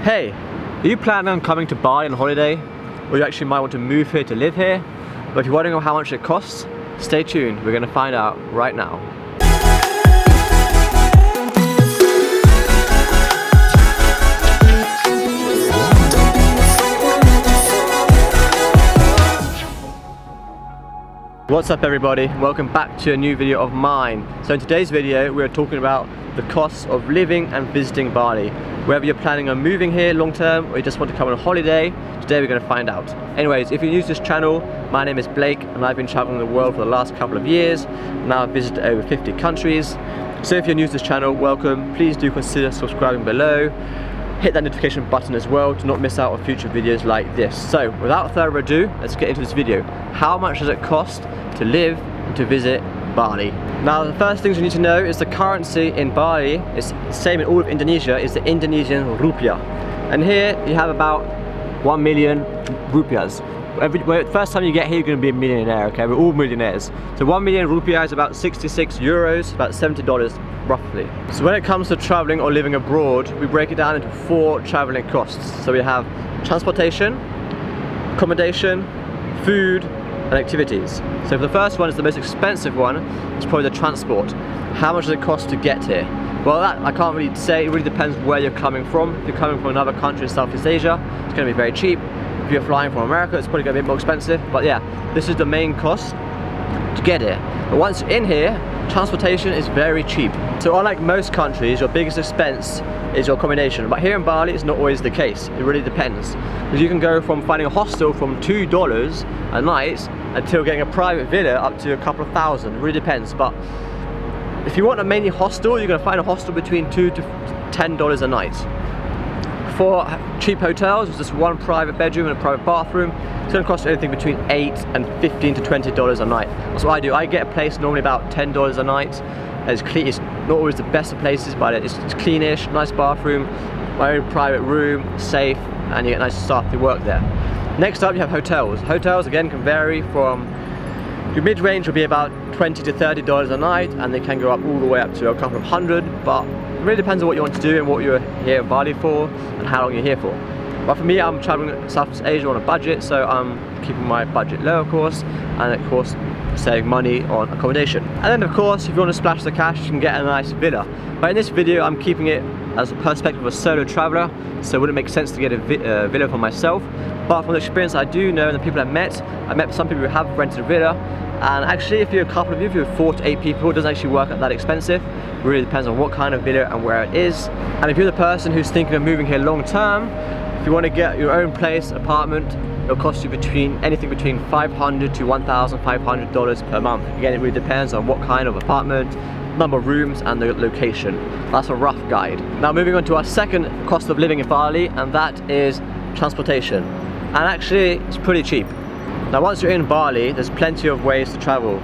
Hey, are you planning on coming to Bali on holiday? Or you actually might want to move here to live here? But if you're wondering how much it costs, stay tuned, we're going to find out right now. What's up everybody, welcome back to a new video of mine. So in today's video we're talking about the costs of living and visiting Bali. Whether you're planning on moving here long term or you just want to come on a holiday, today we're going to find out. Anyways, if you're new to this channel, my name is Blake and I've been traveling the world for the last couple of years. Now I've visited over 50 countries. So if you're new to this channel, welcome. Please do consider subscribing below. Hit that notification button as well to not miss out on future videos like this. So without further ado, let's get into this video. How much does it cost to live and to visit Bali? Now the first things you need to know is the currency in Bali is the same in all of Indonesia, is the Indonesian rupiah. And here you have about 1 million rupiahs. First time you get here you're going to be a millionaire, okay? We're all millionaires. So 1 million rupiah is about 66 euros, about $70 roughly. So when it comes to traveling or living abroad, we break it down into 4 traveling costs. So we have transportation, accommodation, food, and activities. So for the first one is the most expensive one, it's probably the transport. How much does it cost to get here? Well, that I can't really say, it really depends where you're coming from. If you're coming from another country in Southeast Asia, it's going to be very cheap. If you're flying from America, it's probably going to be a bit more expensive. But yeah, this is the main cost to get here. But once you're in here, transportation is very cheap. So unlike most countries, your biggest expense is your accommodation. But here in Bali, it's not always the case. It really depends. Because you can go from finding a hostel from $2 a night until getting a private villa up to a couple of thousand. It really depends. But if you want a mainly hostel, you're going to find a hostel between $2 to $10 a night. For cheap hotels, it's just one private bedroom and a private bathroom. It's going to cost anything between $8 and $15 to $20 a night. That's what I do. I get a place normally about $10 a night. It's clean. It's not always the best of places, but it's cleanish, nice bathroom, my own private room, safe, and you get nice staff to work there. Next up, you have hotels. Hotels again can vary from, your mid-range will be about $20 to $30 a night, and they can go up all the way up to a couple of hundred, but it really depends on what you want to do and what you're here in Bali for and how long you're here for. But for me, I'm traveling Southeast Asia on a budget, so I'm keeping my budget low, of course, and of course saving money on accommodation. And then of course, if you want to splash the cash, you can get a nice villa. But in this video, I'm keeping it as a perspective of a solo traveler, so it wouldn't make sense to get a villa for myself. But from the experience I do know and the people I met some people who have rented a villa. And actually, if you're a couple of you, if you're 4 to 8 people, it doesn't actually work out that expensive. It really depends on what kind of villa and where it is. And if you're the person who's thinking of moving here long term, if you want to get your own place, apartment, it'll cost you anything between $500 to $1,500 per month. Again, it really depends on what kind of apartment, number of rooms, and the location. That's a rough guide. Now moving on to our second cost of living in Bali, and that is transportation. And actually, it's pretty cheap. Now once you're in Bali, there's plenty of ways to travel.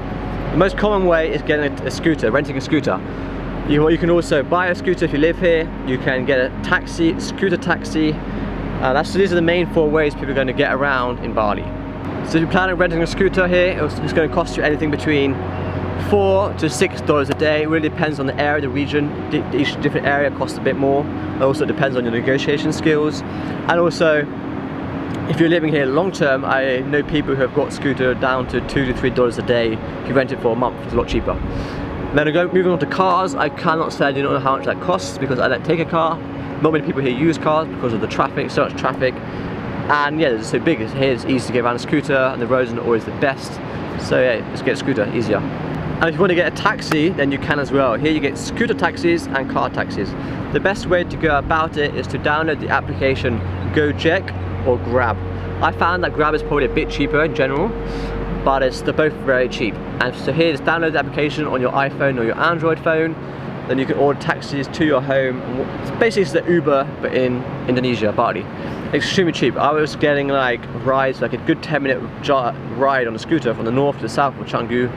The most common way is getting a scooter, renting a scooter. You can also buy a scooter if you live here. You can get a taxi, scooter taxi. These are the main 4 ways people are going to get around in Bali. So if you're planning on renting a scooter here, it's going to cost you anything between $4 to $6 a day. It really depends on the area, the region. Each different area costs a bit more. It also depends on your negotiation skills. And also, if you're living here long term, I know people who have got a scooter down to $2 to $3 a day. If you rent it for a month, it's a lot cheaper. Then moving on to cars, I cannot say I do not know how much that costs because I don't take a car. Not many people here use cars because of the traffic, so much traffic. And yeah, it's so big. Here it's easy to get around a scooter and the roads are not always the best. So yeah, just get a scooter, easier. And if you want to get a taxi, then you can as well. Here you get scooter taxis and car taxis. The best way to go about it is to download the application Gojek or Grab. I found that Grab is probably a bit cheaper in general, but they're both very cheap. And so here, just download the application on your iPhone or your Android phone. Then you can order taxis to your home. Basically it's the Uber, but in Indonesia, Bali. Extremely cheap. I was getting like rides, like a good 10-minute ride on a scooter from the north to the south of Canggu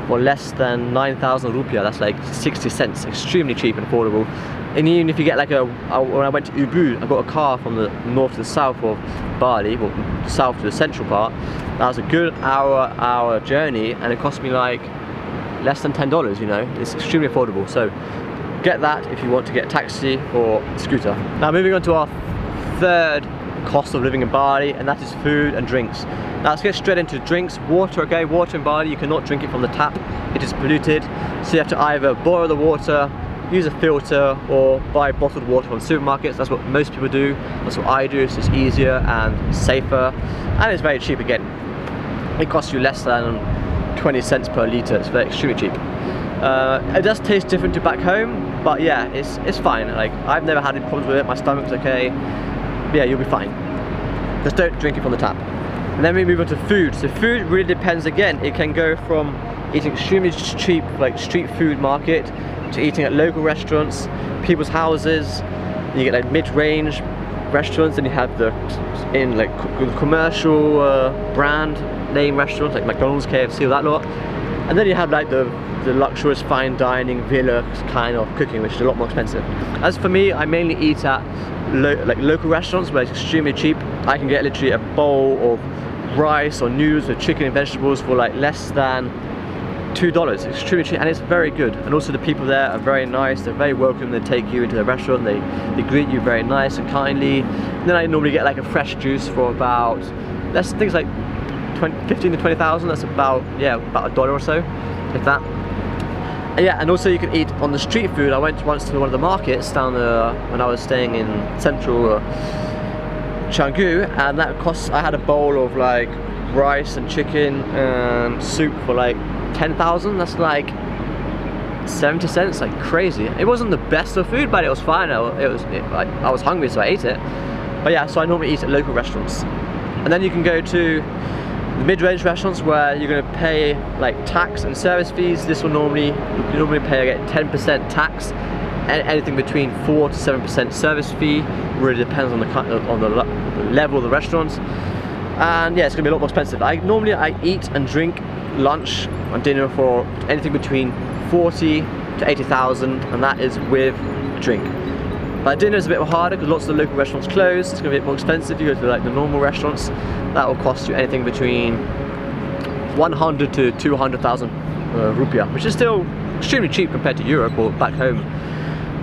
for less than 9,000 rupiah. That's like 60 cents. Extremely cheap and affordable. And even if you get like when I went to Ubud, I got a car from the north to the south of Bali, or south to the central part. That was a good hour journey, and it cost me like less than $10, you know. It's extremely affordable. So get that if you want to get a taxi or a scooter. Now moving on to our third cost of living in Bali, and that is food and drinks. Now let's get straight into drinks. Water, okay, water in Bali, you cannot drink it from the tap, it is polluted, so you have to either boil the water, use a filter, or buy bottled water from supermarkets. That's what most people do, that's what I do. It's just easier and safer, and it's very cheap again. It costs you less than 20 cents per litre, it's very extremely cheap. It does taste different to back home, but yeah, it's fine. Like, I've never had any problems with it, my stomach's okay. But yeah, you'll be fine. Just don't drink it from the tap. And then we move on to food. So food really depends again. It can go from eating extremely cheap, like street food market, to eating at local restaurants, people's houses. You get like mid-range restaurants, and you have the commercial brand name restaurants like McDonald's, KFC, all that lot. And then you have like the luxurious fine dining villa kind of cooking, which is a lot more expensive. As for me, I mainly eat at local restaurants where it's extremely cheap. I can get literally a bowl of rice or noodles with chicken and vegetables for like less than $2. It's extremely cheap, and it's very good. And also the people there are very nice, they're very welcome, they take you into the restaurant, they greet you very nice and kindly. And then I normally get like a fresh juice for about, that's things like 15 to 20,000, that's about $1 or so, if that. And yeah, and also you can eat on the street food. I went once to one of the markets down when I was staying in central Canggu, and that cost, I had a bowl of like rice and chicken and soup for like 10,000. That's like 70 cents, like crazy. It wasn't the best of food, but it was fine. I was hungry, so I ate it. But yeah, so I normally eat at local restaurants. And then you can go to the mid-range restaurants where you're going to pay like tax and service fees. This will you normally pay 10% tax, and anything between 4 to 7% service fee. Really depends on the level of the restaurants. And yeah, it's going to be a lot more expensive. Normally I eat and drink lunch and dinner for anything between 40 to 80,000, and that is with a drink. But dinner is a bit harder because lots of the local restaurants close. It's going to be a bit more expensive. You go to like the normal restaurants, that will cost you anything between 100 to 200,000 rupiah, which is still extremely cheap compared to Europe or back home,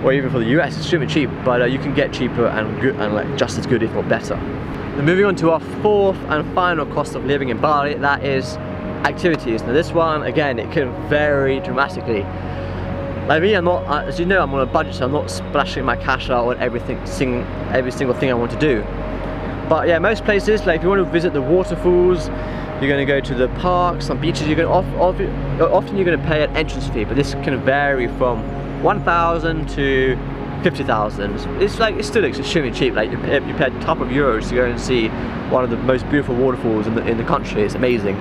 or even for the US. It's extremely cheap, but you can get cheaper and good, and like just as good, if not better. Then moving on to our fourth and final cost of living in Bali, that is activities. Now this one, again, it can vary dramatically. Like me, I'm not, as you know, I'm on a budget, so I'm not splashing my cash out on every single thing I want to do. But yeah, most places, like if you want to visit the waterfalls, you're going to go to the parks, some beaches, you're going to often you're going to pay an entrance fee, but this can vary from 1,000 to 50,000. It's still extremely cheap. Like you pay a couple of euros to go and see one of the most beautiful waterfalls in the country. It's amazing.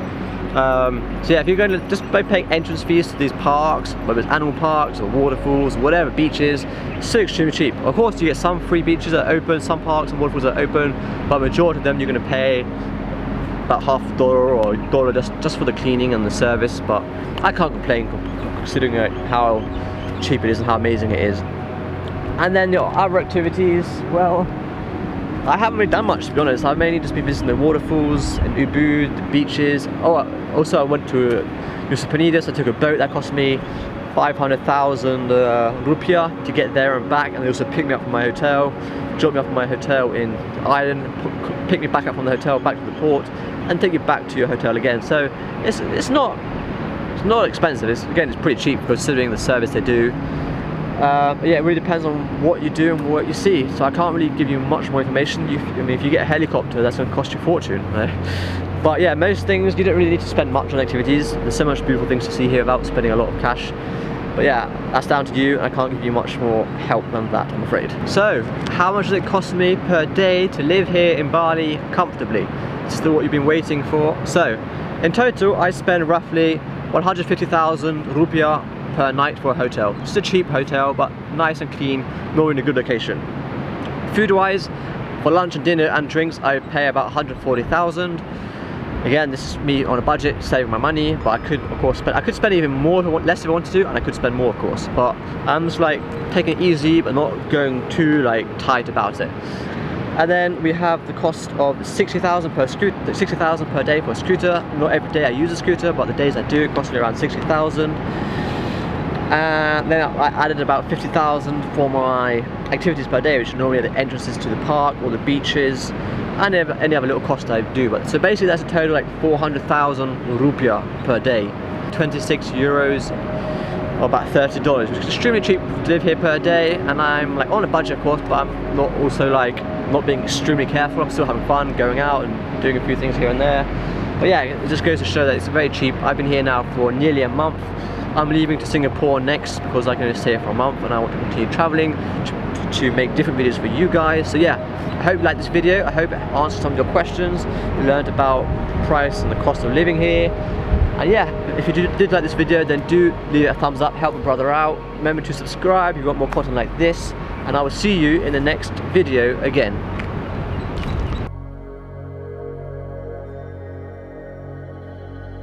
So yeah, if you're going to just by paying entrance fees to these parks, whether it's animal parks or waterfalls, whatever, beaches, it's still extremely cheap. Of course, you get some free beaches that are open, some parks and waterfalls are open, but the majority of them you're going to pay about $50 or $1 just for the cleaning and the service. But I can't complain considering how cheap it is and how amazing it is. And then your other activities, well, I haven't really done much, to be honest. I've mainly just been visiting the waterfalls in Ubud, the beaches. Oh, also I went to Nusa Penida, so I took a boat that cost me 500,000 rupiah to get there and back, and they also picked me up from my hotel, dropped me off from my hotel in the island, picked me back up from the hotel back to the port, and take you back to your hotel again. So it's not expensive. Again, it's pretty cheap considering the service they do. But yeah, it really depends on what you do and what you see, so I can't really give you much more information. I mean, if you get a helicopter, that's going to cost you a fortune, right? But yeah, most things you don't really need to spend much on activities. There's so much beautiful things to see here without spending a lot of cash. But yeah, that's down to you. I can't give you much more help than that, I'm afraid. So, how much does it cost me per day to live here in Bali comfortably? This is still what you've been waiting for. So, in total, I spend roughly 150,000 rupiah per night for a hotel. It's a cheap hotel, but nice and clean, more in a good location. Food-wise, for lunch and dinner and drinks, I pay about 140,000. Again, this is me on a budget, saving my money, but I could, of course, I could spend even more, less if I wanted to, and I could spend more, of course. But I'm just like taking it easy, but not going too like tight about it. And then we have the cost of 60,000 per scooter, 60,000 per day for a scooter. Not every day I use a scooter, but the days I do, it costs me around 60,000. And then I added about 50,000 for my activities per day, which are normally the entrances to the park or the beaches and any other little cost I do. But so basically that's a total like 400,000 rupiah per day, 26 euros or about $30, which is extremely cheap to live here per day. And I'm like on a budget of course, but I'm not also like not being extremely careful. I'm still having fun going out and doing a few things here and there. But yeah, it just goes to show that it's very cheap. I've been here now for nearly a month. I'm leaving to Singapore next because I can only stay here for a month and I want to continue traveling to make different videos for you guys. So yeah, I hope you liked this video. I hope it answered some of your questions. You learned about the price and the cost of living here. And yeah, if you did like this video, then do leave it a thumbs up, help a brother out. Remember to subscribe if you want more content like this, and I will see you in the next video again.